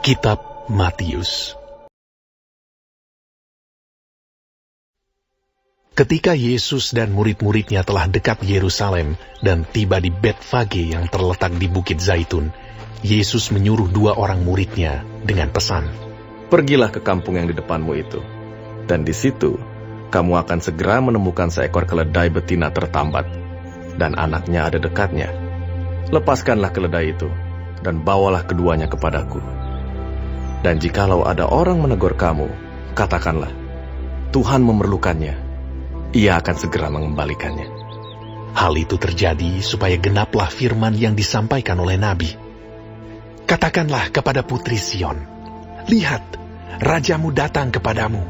Kitab Matius. Ketika Yesus dan murid-muridnya telah dekat Yerusalem dan tiba di Betfage yang terletak di Bukit Zaitun, Yesus menyuruh 2 orang muridnya dengan pesan, "Pergilah ke kampung yang di depanmu itu, dan di situ kamu akan segera menemukan seekor keledai betina tertambat, dan anaknya ada dekatnya. Lepaskanlah keledai itu, dan bawalah keduanya kepadaku. Dan jikalau ada orang menegur kamu, katakanlah, Tuhan memerlukannya, Ia akan segera mengembalikannya." Hal itu terjadi supaya genaplah firman yang disampaikan oleh Nabi. "Katakanlah kepada putri Sion, lihat, rajamu datang kepadamu.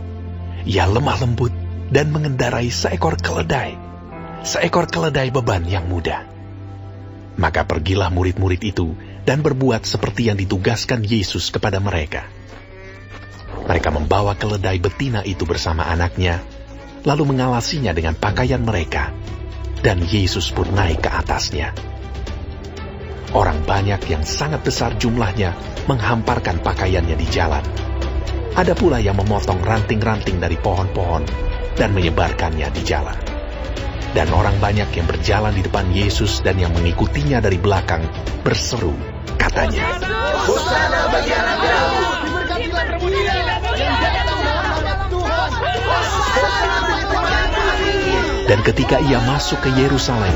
Ia lemah lembut dan mengendarai seekor keledai beban yang muda." Maka pergilah murid-murid itu dan berbuat seperti yang ditugaskan Yesus kepada mereka. Mereka membawa keledai betina itu bersama anaknya, lalu mengalasinya dengan pakaian mereka, dan Yesus pun naik ke atasnya. Orang banyak yang sangat besar jumlahnya menghamparkan pakaiannya di jalan. Ada pula yang memotong ranting-ranting dari pohon-pohon dan menyebarkannya di jalan. Dan orang banyak yang berjalan di depan Yesus dan yang mengikutinya dari belakang berseru, katanya, "Hosana bagi anak Daud, diberkatilah Rabbul Dia, yang datang dalam nama Tuhan. Dan ketika ia masuk ke Yerusalem,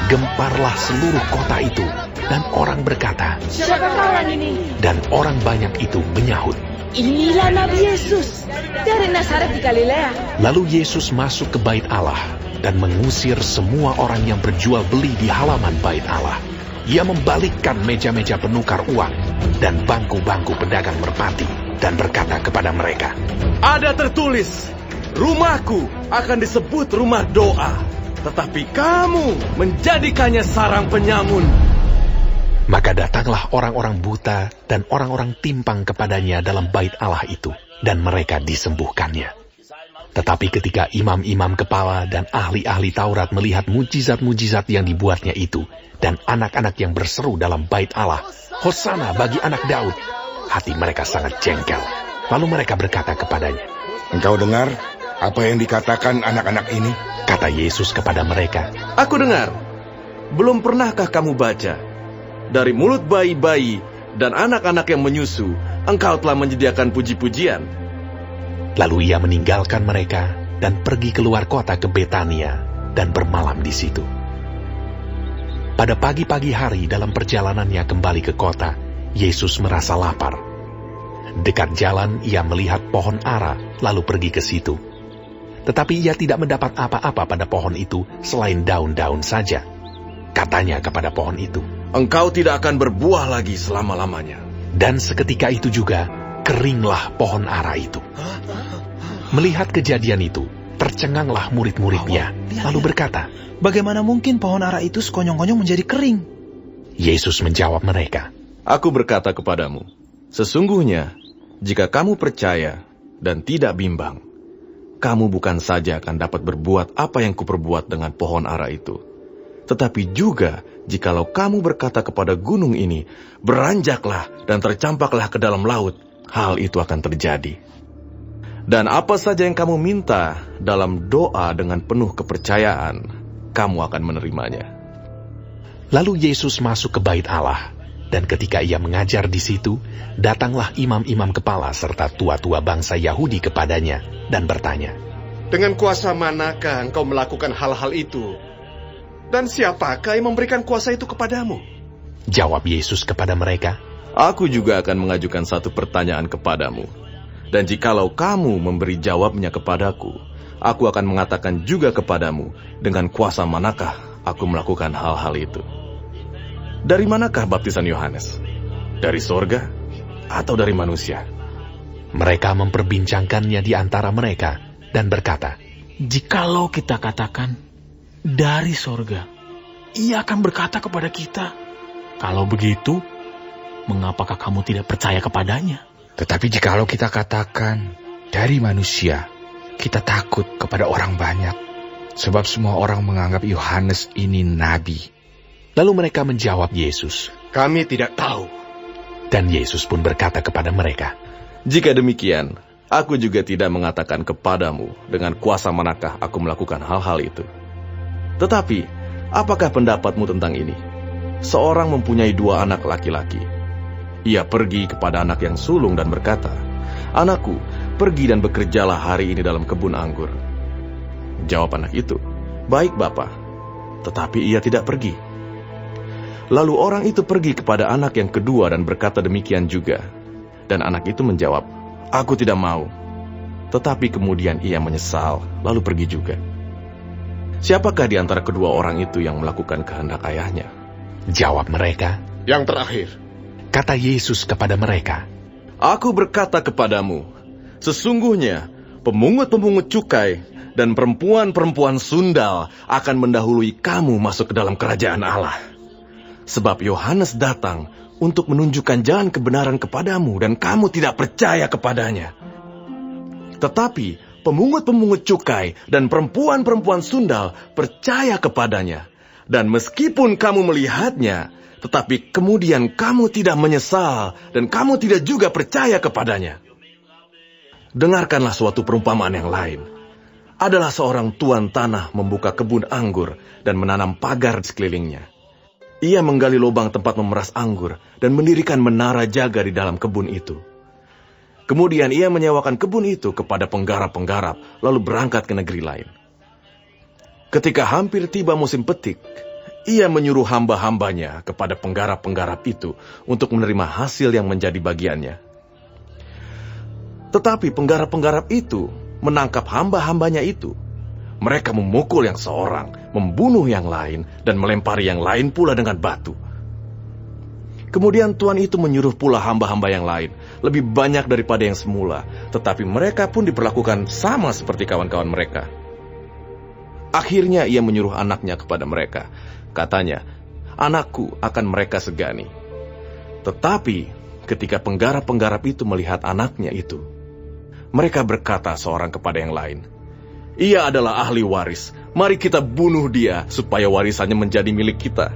gemparlah seluruh kota itu, dan orang berkata, "Siapakah orang ini?" Dan orang banyak itu menyahut, "Inilah Nabi Yesus dari Nazaret di Galilea." Lalu Yesus masuk ke bait Allah dan mengusir semua orang yang berjual beli di halaman bait Allah. Ia membalikkan meja-meja penukar uang dan bangku-bangku pedagang merpati dan berkata kepada mereka, "Ada tertulis, rumahku akan disebut rumah doa, tetapi kamu menjadikannya sarang penyamun." Maka datanglah orang-orang buta dan orang-orang timpang kepadanya dalam bait Allah itu, dan mereka disembuhkannya. Tetapi ketika imam-imam kepala dan ahli-ahli Taurat melihat mujizat-mujizat yang dibuatnya itu, dan anak-anak yang berseru dalam bait Allah, "Hosana bagi anak Daud," hati mereka sangat jengkel. Lalu mereka berkata kepadanya, "Engkau dengar apa yang dikatakan anak-anak ini?" Kata Yesus kepada mereka, "Aku dengar. Belum pernahkah kamu baca? Dari mulut bayi-bayi dan anak-anak yang menyusu, engkau telah menyediakan puji-pujian." Lalu ia meninggalkan mereka dan pergi keluar kota ke Betania dan bermalam di situ. Pada pagi-pagi hari dalam perjalanannya kembali ke kota, Yesus merasa lapar. Dekat jalan ia melihat pohon ara, lalu pergi ke situ. Tetapi ia tidak mendapat apa-apa pada pohon itu selain daun-daun saja. Katanya kepada pohon itu, "Engkau tidak akan berbuah lagi selama-lamanya." Dan seketika itu juga keringlah pohon ara itu. Melihat kejadian itu, tercenganglah murid-muridnya, lalu berkata, "Bagaimana mungkin pohon ara itu sekonyong-konyong menjadi kering?" Yesus menjawab mereka, "Aku berkata kepadamu, sesungguhnya jika kamu percaya dan tidak bimbang, kamu bukan saja akan dapat berbuat apa yang kuperbuat dengan pohon ara itu, tetapi juga jikalau kamu berkata kepada gunung ini, beranjaklah dan tercampaklah ke dalam laut, hal itu akan terjadi. Dan apa saja yang kamu minta dalam doa dengan penuh kepercayaan, kamu akan menerimanya." Lalu Yesus masuk ke bait Allah, dan ketika ia mengajar di situ, datanglah imam-imam kepala serta tua-tua bangsa Yahudi kepadanya dan bertanya, "Dengan kuasa manakah engkau melakukan hal-hal itu? Dan siapakah yang memberikan kuasa itu kepadamu?" Jawab Yesus kepada mereka, "Aku juga akan mengajukan satu pertanyaan kepadamu. Dan jikalau kamu memberi jawabnya kepadaku, aku akan mengatakan juga kepadamu dengan kuasa manakah aku melakukan hal-hal itu. Dari manakah baptisan Yohanes? Dari sorga atau dari manusia?" Mereka memperbincangkannya di antara mereka dan berkata, "Jikalau kita katakan dari sorga, ia akan berkata kepada kita, 'Kalau begitu, mengapakah kamu tidak percaya kepadanya?' Tetapi jikalau kita katakan dari manusia, kita takut kepada orang banyak, sebab semua orang menganggap Yohanes ini nabi." Lalu mereka menjawab Yesus, "Kami tidak tahu." Dan Yesus pun berkata kepada mereka, "Jika demikian, aku juga tidak mengatakan kepadamu dengan kuasa manakah aku melakukan hal-hal itu. Tetapi, apakah pendapatmu tentang ini? Seorang mempunyai 2 anak laki-laki. Ia pergi kepada anak yang sulung dan berkata, 'Anakku, pergi dan bekerjalah hari ini dalam kebun anggur.' Jawab anak itu, 'Baik, Bapa.' Tetapi ia tidak pergi. Lalu orang itu pergi kepada anak yang kedua dan berkata demikian juga. Dan anak itu menjawab, 'Aku tidak mau.' Tetapi kemudian ia menyesal, lalu pergi juga. Siapakah di antara kedua orang itu yang melakukan kehendak ayahnya?" Jawab mereka, Yang terakhir. kata Yesus kepada mereka, "Aku berkata kepadamu, sesungguhnya pemungut-pemungut cukai dan perempuan-perempuan sundal akan mendahului kamu masuk ke dalam kerajaan Allah. Sebab Yohanes datang untuk menunjukkan jalan kebenaran kepadamu dan kamu tidak percaya kepadanya. Tetapi pemungut-pemungut cukai dan perempuan-perempuan sundal percaya kepadanya. Dan meskipun kamu melihatnya, tetapi kemudian kamu tidak menyesal dan kamu tidak juga percaya kepadanya. Dengarkanlah suatu perumpamaan yang lain. Adalah seorang tuan tanah membuka kebun anggur dan menanam pagar di sekelilingnya. Ia menggali lubang tempat memeras anggur dan mendirikan menara jaga di dalam kebun itu. Kemudian ia menyewakan kebun itu kepada penggarap-penggarap, lalu berangkat ke negeri lain. Ketika hampir tiba musim petik, ia menyuruh hamba-hambanya kepada penggarap-penggarap itu untuk menerima hasil yang menjadi bagiannya. Tetapi penggarap-penggarap itu menangkap hamba-hambanya itu. Mereka memukul yang seorang, membunuh yang lain, dan melempari yang lain pula dengan batu. Kemudian tuan itu menyuruh pula hamba-hamba yang lain, lebih banyak daripada yang semula, tetapi mereka pun diperlakukan sama seperti kawan-kawan mereka. Akhirnya ia menyuruh anaknya kepada mereka. Katanya, 'Anakku akan mereka segani.' Tetapi ketika penggarap-penggarap itu melihat anaknya itu, mereka berkata seorang kepada yang lain, 'Ia adalah ahli waris. Mari kita bunuh dia supaya warisannya menjadi milik kita.'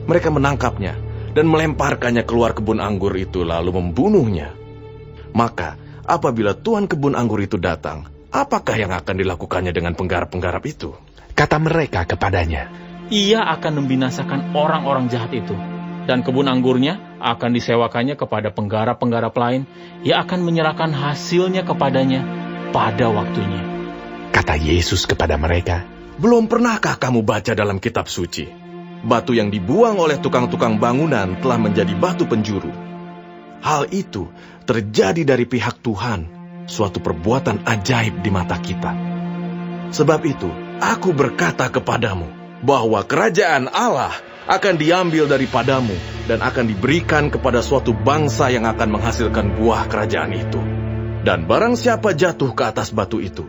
Mereka menangkapnya dan melemparkannya keluar kebun anggur itu lalu membunuhnya. Maka apabila tuan kebun anggur itu datang, apakah yang akan dilakukannya dengan penggarap-penggarap itu?" Kata mereka kepadanya, Ia akan membinasakan orang-orang jahat itu, dan kebun anggurnya akan disewakannya kepada penggarap-penggarap lain. Ia akan menyerahkan hasilnya kepadanya pada waktunya. Kata Yesus kepada mereka, Belum pernahkah kamu baca dalam kitab suci? Batu yang dibuang oleh tukang-tukang bangunan telah menjadi batu penjuru. Hal itu terjadi dari pihak Tuhan, suatu perbuatan ajaib di mata kita. Sebab itu, aku berkata kepadamu, bahwa kerajaan Allah akan diambil daripadamu dan akan diberikan kepada suatu bangsa yang akan menghasilkan buah kerajaan itu. Dan barang siapa jatuh ke atas batu itu,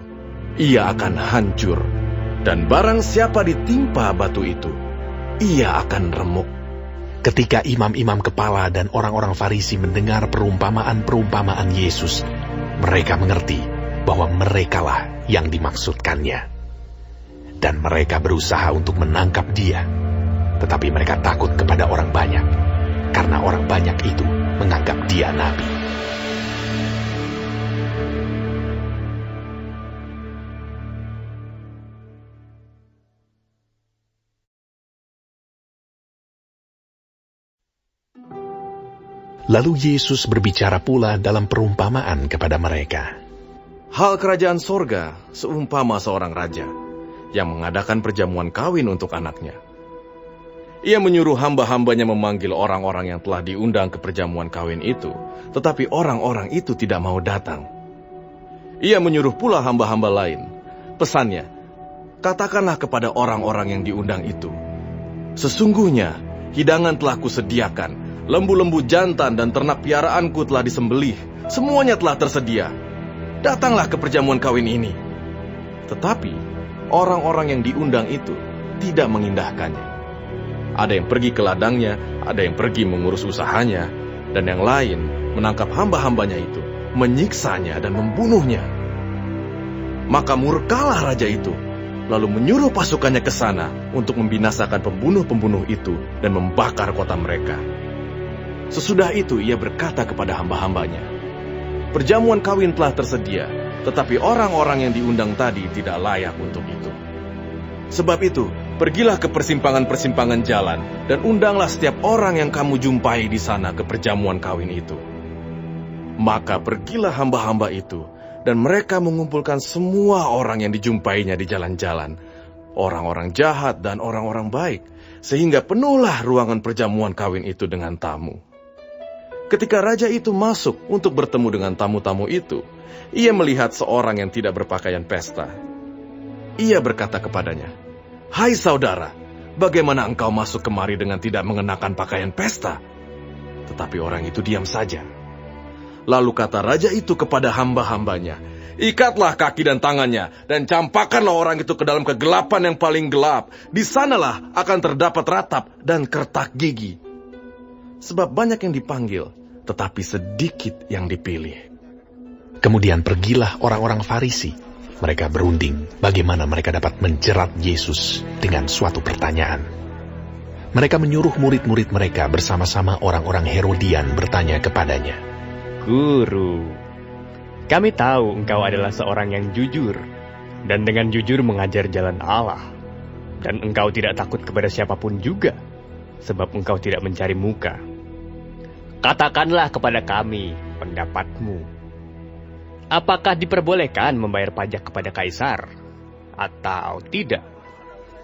ia akan hancur. Dan barang siapa ditimpa batu itu, ia akan remuk. ketika imam-imam kepala dan orang-orang Farisi mendengar perumpamaan-perumpamaan Yesus, mereka mengerti bahwa merekalah yang dimaksudkannya. Dan mereka berusaha untuk menangkap dia. Tetapi mereka takut kepada orang banyak, karena orang banyak itu menganggap dia nabi. Lalu Yesus berbicara pula dalam perumpamaan kepada mereka. Hal kerajaan sorga seumpama seorang raja yang mengadakan perjamuan kawin untuk anaknya. Ia menyuruh hamba-hambanya memanggil orang-orang yang telah diundang ke perjamuan kawin itu, tetapi orang-orang itu tidak mau datang. Ia menyuruh pula hamba-hamba lain. Pesannya, katakanlah kepada orang-orang yang diundang itu, sesungguhnya hidangan telah kusediakan, lembu-lembu jantan dan ternak piaraanku telah disembelih, semuanya telah tersedia. Datanglah ke perjamuan kawin ini. Tetapi orang-orang yang diundang itu tidak mengindahkannya. Ada yang pergi ke ladangnya, ada yang pergi mengurus usahanya, dan yang lain menangkap hamba-hambanya itu, menyiksanya dan membunuhnya. Maka murkalah raja itu, lalu menyuruh pasukannya ke sana untuk membinasakan pembunuh-pembunuh itu dan membakar kota mereka. Sesudah itu ia berkata kepada hamba-hambanya, "Perjamuan kawin telah tersedia, tetapi orang-orang yang diundang tadi tidak layak untuk itu. Sebab itu, pergilah ke persimpangan-persimpangan jalan, dan undanglah setiap orang yang kamu jumpai di sana ke perjamuan kawin itu." Maka pergilah hamba-hamba itu, dan mereka mengumpulkan semua orang yang dijumpainya di jalan-jalan, orang-orang jahat dan orang-orang baik, sehingga penuhlah ruangan perjamuan kawin itu dengan tamu. Ketika raja itu masuk untuk bertemu dengan tamu-tamu itu, ia melihat seorang yang tidak berpakaian pesta. Ia berkata kepadanya, "Hai saudara, bagaimana engkau masuk kemari dengan tidak mengenakan pakaian pesta?" Tetapi orang itu diam saja. Lalu kata raja itu kepada hamba-hambanya, "Ikatlah kaki dan tangannya, dan campakkanlah orang itu ke dalam kegelapan yang paling gelap. Di sanalah akan terdapat ratap dan kertak gigi. Sebab banyak yang dipanggil, tetapi sedikit yang dipilih." Kemudian pergilah orang-orang Farisi. Mereka berunding bagaimana mereka dapat menjerat Yesus dengan suatu pertanyaan. Mereka menyuruh murid-murid mereka bersama-sama orang-orang Herodian bertanya kepadanya, "Guru, kami tahu engkau adalah seorang yang jujur, dan dengan jujur mengajar jalan Allah. Dan engkau tidak takut kepada siapapun juga, sebab engkau tidak mencari muka. Katakanlah kepada kami pendapatmu. Apakah diperbolehkan membayar pajak kepada Kaisar, atau tidak?"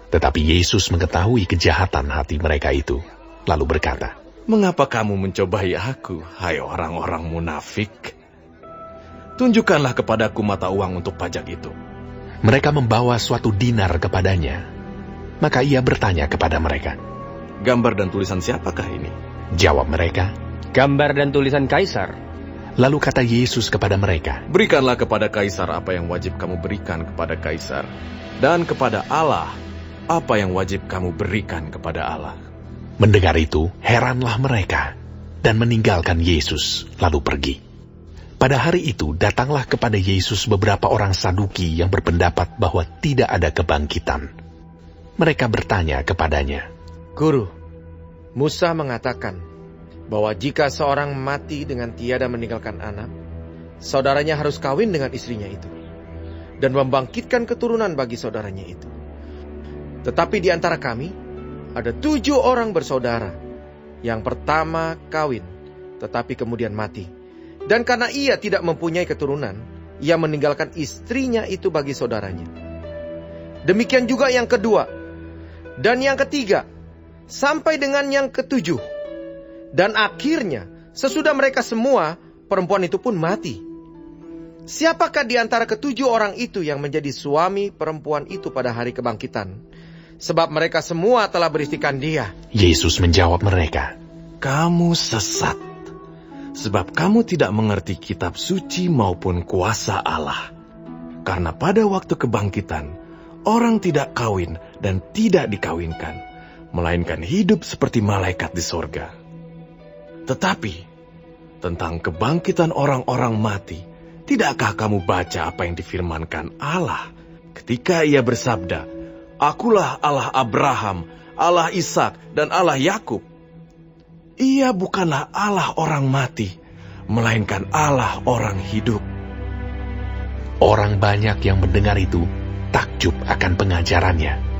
Tetapi Yesus mengetahui kejahatan hati mereka itu, lalu berkata, "Mengapa kamu mencobai aku, hai orang-orang munafik? Tunjukkanlah kepadaku mata uang untuk pajak itu." Mereka membawa suatu dinar kepadanya. Maka ia bertanya kepada mereka. "Gambar dan tulisan siapakah ini?" Jawab mereka. "Gambar dan tulisan Kaisar." Lalu kata Yesus kepada mereka, "Berikanlah kepada Kaisar apa yang wajib kamu berikan kepada Kaisar, dan kepada Allah apa yang wajib kamu berikan kepada Allah." Mendengar itu, heranlah mereka, dan meninggalkan Yesus, lalu pergi. Pada hari itu, datanglah kepada Yesus beberapa orang Saduki yang berpendapat bahwa tidak ada kebangkitan. Mereka bertanya kepadanya, "Guru, Musa mengatakan bahwa jika seorang mati dengan tiada meninggalkan anak, saudaranya harus kawin dengan istrinya itu, dan membangkitkan keturunan bagi saudaranya itu. Tetapi di antara kami, ada 7 orang bersaudara. Yang pertama kawin, tetapi kemudian mati. Dan karena ia tidak mempunyai keturunan, ia meninggalkan istrinya itu bagi saudaranya. Demikian juga yang kedua, dan yang ketiga, sampai dengan yang ke-7. Dan akhirnya, sesudah mereka semua, perempuan itu pun mati. Siapakah di antara ke-7 orang itu yang menjadi suami perempuan itu pada hari kebangkitan? Sebab mereka semua telah beristikan dia." Yesus menjawab mereka, "Kamu sesat, sebab kamu tidak mengerti kitab suci maupun kuasa Allah. Karena pada waktu kebangkitan, orang tidak kawin dan tidak dikawinkan, melainkan hidup seperti malaikat di sorga. Tetapi, tentang kebangkitan orang-orang mati, tidakkah kamu baca apa yang difirmankan Allah ketika ia bersabda, 'Akulah Allah Abraham, Allah Ishak, dan Allah Yakub'? Ia bukanlah Allah orang mati, melainkan Allah orang hidup." Orang banyak yang mendengar itu takjub akan pengajarannya.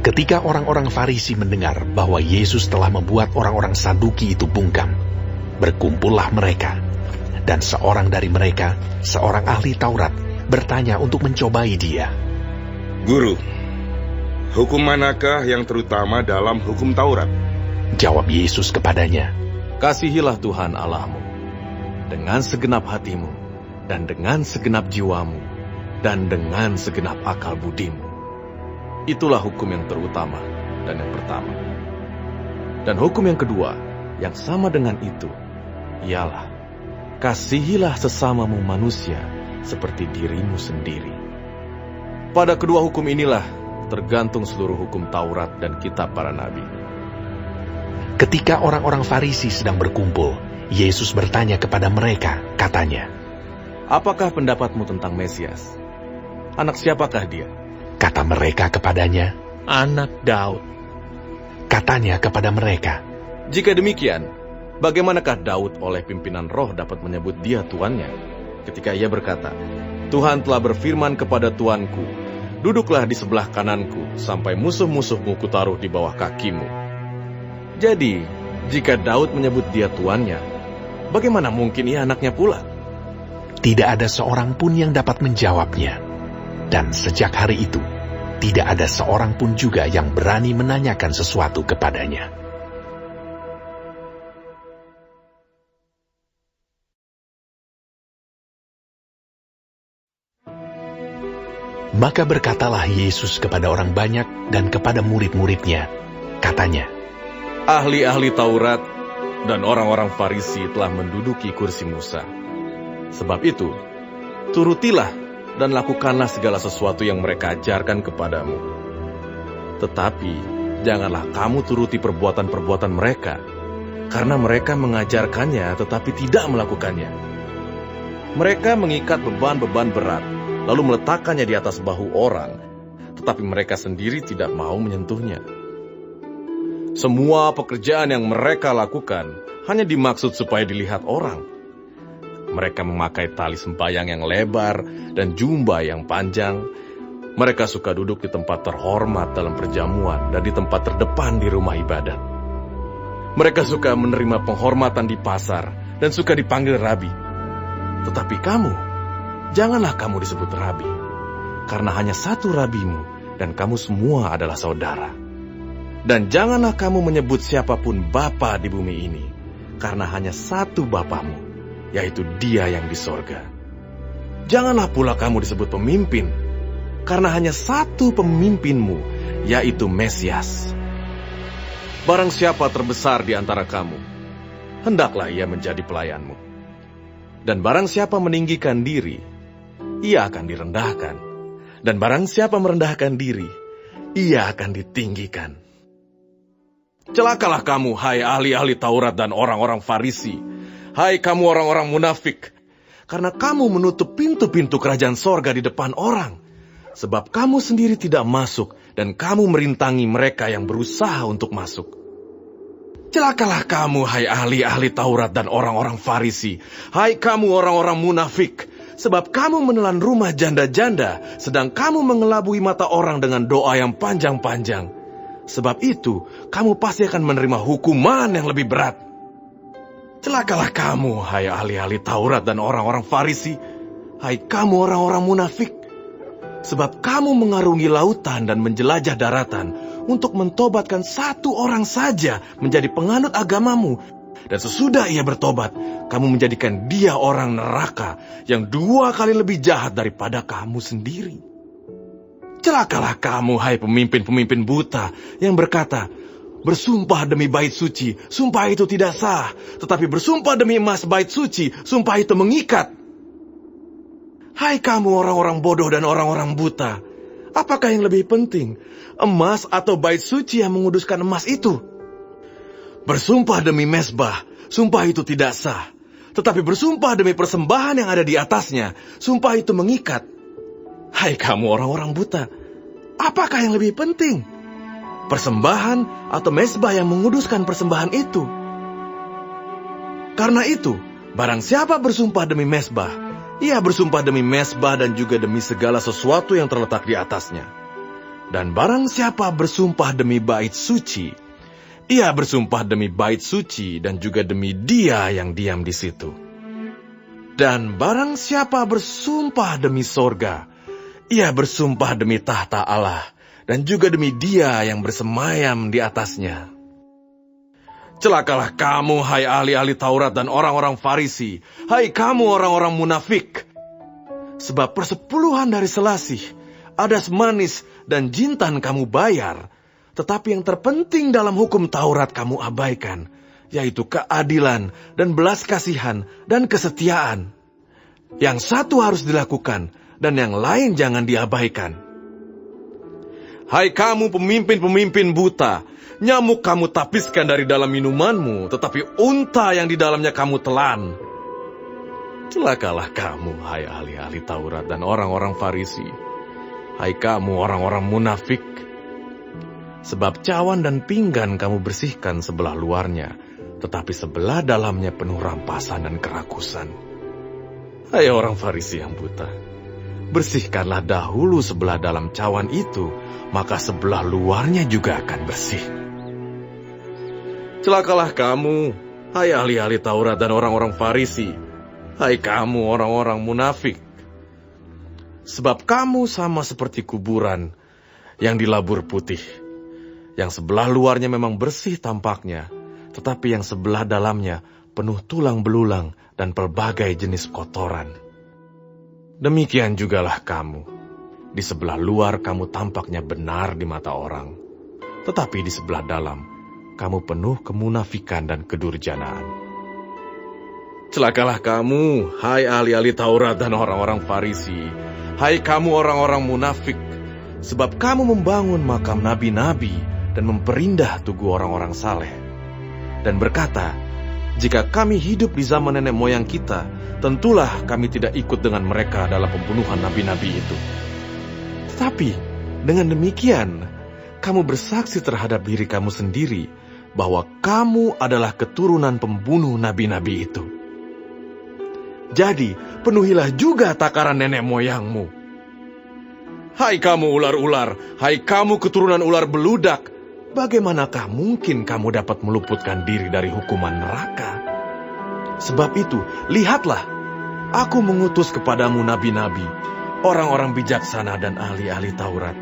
Ketika orang-orang Farisi mendengar bahwa Yesus telah membuat orang-orang Saduki itu bungkam, berkumpullah mereka, dan seorang dari mereka, seorang ahli Taurat, bertanya untuk mencobai dia. "Guru, hukum manakah yang terutama dalam hukum Taurat?" Jawab Yesus kepadanya, "Kasihilah Tuhan Allahmu dengan segenap hatimu, dan dengan segenap jiwamu, dan dengan segenap akal budimu. Itulah hukum yang terutama dan yang pertama. Dan hukum yang kedua, yang sama dengan itu, ialah, kasihilah sesamamu manusia seperti dirimu sendiri. Pada kedua hukum inilah tergantung seluruh hukum Taurat dan kitab para nabi." Ketika orang-orang Farisi sedang berkumpul, Yesus bertanya kepada mereka, katanya, "Apakah pendapatmu tentang Mesias? Anak siapakah dia?" Kata mereka kepadanya, "Anak Daud." Katanya kepada mereka, "Jika demikian, bagaimanakah Daud oleh pimpinan roh dapat menyebut dia tuannya? Ketika ia berkata, Tuhan telah berfirman kepada Tuanku, duduklah di sebelah kananku, sampai musuh-musuhmu kutaruh di bawah kakimu. Jadi, jika Daud menyebut dia tuannya, bagaimana mungkin ia anaknya pula? Tidak ada seorang pun yang dapat menjawabnya. Dan sejak hari itu, tidak ada seorang pun juga yang berani menanyakan sesuatu kepadanya. Maka berkatalah Yesus kepada orang banyak dan kepada murid-muridnya, katanya, Ahli-ahli Taurat dan orang-orang Farisi telah menduduki kursi Musa. Sebab itu, turutilah dan lakukanlah segala sesuatu yang mereka ajarkan kepadamu. Tetapi, janganlah kamu turuti perbuatan-perbuatan mereka, karena mereka mengajarkannya tetapi tidak melakukannya. Mereka mengikat beban-beban berat, lalu meletakkannya di atas bahu orang, tetapi mereka sendiri tidak mau menyentuhnya. Semua pekerjaan yang mereka lakukan hanya dimaksud supaya dilihat orang. Mereka memakai tali sembahyang yang lebar dan jubah yang panjang. Mereka suka duduk di tempat terhormat dalam perjamuan dan di tempat terdepan di rumah ibadat. Mereka suka menerima penghormatan di pasar dan suka dipanggil rabi. Tetapi kamu, janganlah kamu disebut rabi, karena hanya satu rabimu dan kamu semua adalah saudara. Dan janganlah kamu menyebut siapapun bapa di bumi ini, karena hanya satu bapamu, yaitu Dia yang di sorga. Janganlah pula kamu disebut pemimpin, karena hanya satu pemimpinmu, yaitu Mesias. Barang siapa terbesar di antara kamu, hendaklah ia menjadi pelayanmu. Dan barang siapa meninggikan diri, ia akan direndahkan. Dan barang siapa merendahkan diri, ia akan ditinggikan. Celakalah kamu, hai ahli-ahli Taurat dan orang-orang Farisi, hai kamu orang-orang munafik, karena kamu menutup pintu-pintu kerajaan sorga di depan orang, sebab kamu sendiri tidak masuk, dan kamu merintangi mereka yang berusaha untuk masuk. Celakalah kamu, hai ahli-ahli Taurat dan orang-orang Farisi, hai kamu orang-orang munafik, sebab kamu menelan rumah janda-janda, sedang kamu mengelabui mata orang dengan doa yang panjang-panjang. Sebab itu, kamu pasti akan menerima hukuman yang lebih berat. Celakalah kamu, hai ahli-ahli Taurat dan orang-orang Farisi, hai kamu orang-orang munafik, sebab kamu mengarungi lautan dan menjelajah daratan untuk mentobatkan satu orang saja menjadi penganut agamamu, dan sesudah ia bertobat, kamu menjadikan dia orang neraka yang 2 kali lebih jahat daripada kamu sendiri. Celakalah kamu, hai pemimpin-pemimpin buta yang berkata, bersumpah demi bait suci, sumpah itu tidak sah. Tetapi bersumpah demi emas bait suci, sumpah itu mengikat. Hai kamu orang-orang bodoh dan orang-orang buta, apakah yang lebih penting, emas atau bait suci yang menguduskan emas itu? Bersumpah demi mezbah, sumpah itu tidak sah. Tetapi bersumpah demi persembahan yang ada di atasnya, sumpah itu mengikat. Hai kamu orang-orang buta, apakah yang lebih penting? Persembahan atau mezbah yang menguduskan persembahan itu? Karena itu, barang siapa bersumpah demi mezbah, ia bersumpah demi mezbah dan juga demi segala sesuatu yang terletak di atasnya. Dan barang siapa bersumpah demi bait suci, ia bersumpah demi bait suci dan juga demi Dia yang diam di situ. Dan barang siapa bersumpah demi sorga, ia bersumpah demi tahta Allah dan juga demi Dia yang bersemayam di atasnya. Celakalah kamu, hai ahli-ahli Taurat dan orang-orang Farisi, hai kamu orang-orang munafik. Sebab persepuluhan dari selasih, adas manis dan jintan kamu bayar, tetapi yang terpenting dalam hukum Taurat kamu abaikan, yaitu keadilan dan belas kasihan dan kesetiaan. Yang satu harus dilakukan, dan yang lain jangan diabaikan. Hai kamu pemimpin-pemimpin buta, nyamuk kamu tapiskan dari dalam minumanmu, tetapi unta yang di dalamnya kamu telan. Celakalah kamu, hai ahli-ahli Taurat dan orang-orang Farisi, hai kamu orang-orang munafik. Sebab cawan dan pinggan kamu bersihkan sebelah luarnya, tetapi sebelah dalamnya penuh rampasan dan kerakusan. Hai orang Farisi yang buta, bersihkanlah dahulu sebelah dalam cawan itu, maka sebelah luarnya juga akan bersih. Celakalah kamu, hai ahli-ahli Taurat dan orang-orang Farisi, hai kamu orang-orang munafik. Sebab kamu sama seperti kuburan yang dilabur putih, yang sebelah luarnya memang bersih tampaknya, tetapi yang sebelah dalamnya penuh tulang belulang dan pelbagai jenis kotoran. Demikian jugalah kamu. Di sebelah luar kamu tampaknya benar di mata orang, tetapi di sebelah dalam kamu penuh kemunafikan dan kedurjanaan. Celakalah kamu, hai ahli-ahli Taurat dan orang-orang Farisi, hai kamu orang-orang munafik, sebab kamu membangun makam nabi-nabi dan memperindah tugu orang-orang saleh, dan berkata, jika kami hidup di zaman nenek moyang kita, tentulah kami tidak ikut dengan mereka dalam pembunuhan nabi-nabi itu. Tetapi dengan demikian, kamu bersaksi terhadap diri kamu sendiri bahwa kamu adalah keturunan pembunuh nabi-nabi itu. Jadi, penuhilah juga takaran nenek moyangmu. Hai kamu ular-ular, hai kamu keturunan ular beludak, bagaimanakah mungkin kamu dapat meluputkan diri dari hukuman neraka? Sebab itu, lihatlah, aku mengutus kepadamu nabi-nabi, orang-orang bijaksana dan ahli-ahli Taurat.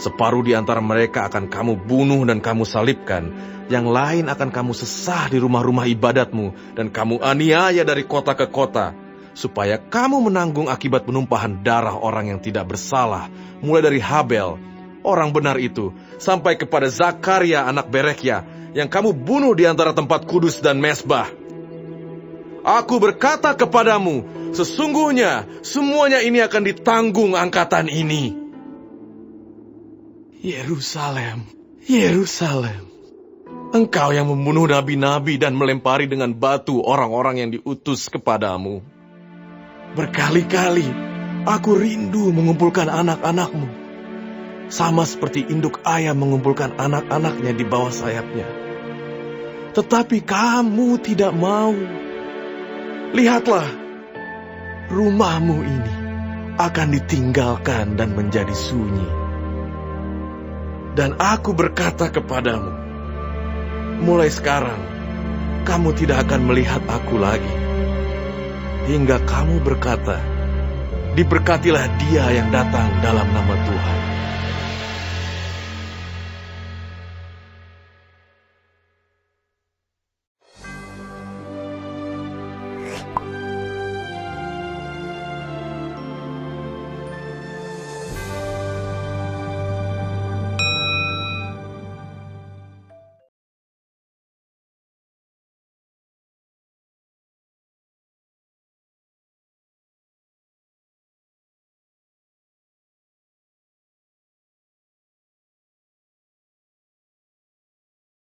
Separuh di antara mereka akan kamu bunuh dan kamu salibkan, yang lain akan kamu sesah di rumah-rumah ibadatmu, dan kamu aniaya dari kota ke kota, supaya kamu menanggung akibat penumpahan darah orang yang tidak bersalah, mulai dari Habel, orang benar itu, sampai kepada Zakaria anak Berekhya, yang kamu bunuh di antara tempat kudus dan mezbah. Aku berkata kepadamu, sesungguhnya semuanya ini akan ditanggung angkatan ini. Yerusalem, Yerusalem, engkau yang membunuh nabi-nabi dan melempari dengan batu orang-orang yang diutus kepadamu. Berkali-kali aku rindu mengumpulkan anak-anakmu, sama seperti induk ayam mengumpulkan anak-anaknya di bawah sayapnya. Tetapi kamu tidak mau. Lihatlah, rumahmu ini akan ditinggalkan dan menjadi sunyi. Dan aku berkata kepadamu, mulai sekarang kamu tidak akan melihat aku lagi, hingga kamu berkata, diberkatilah dia yang datang dalam nama Tuhan.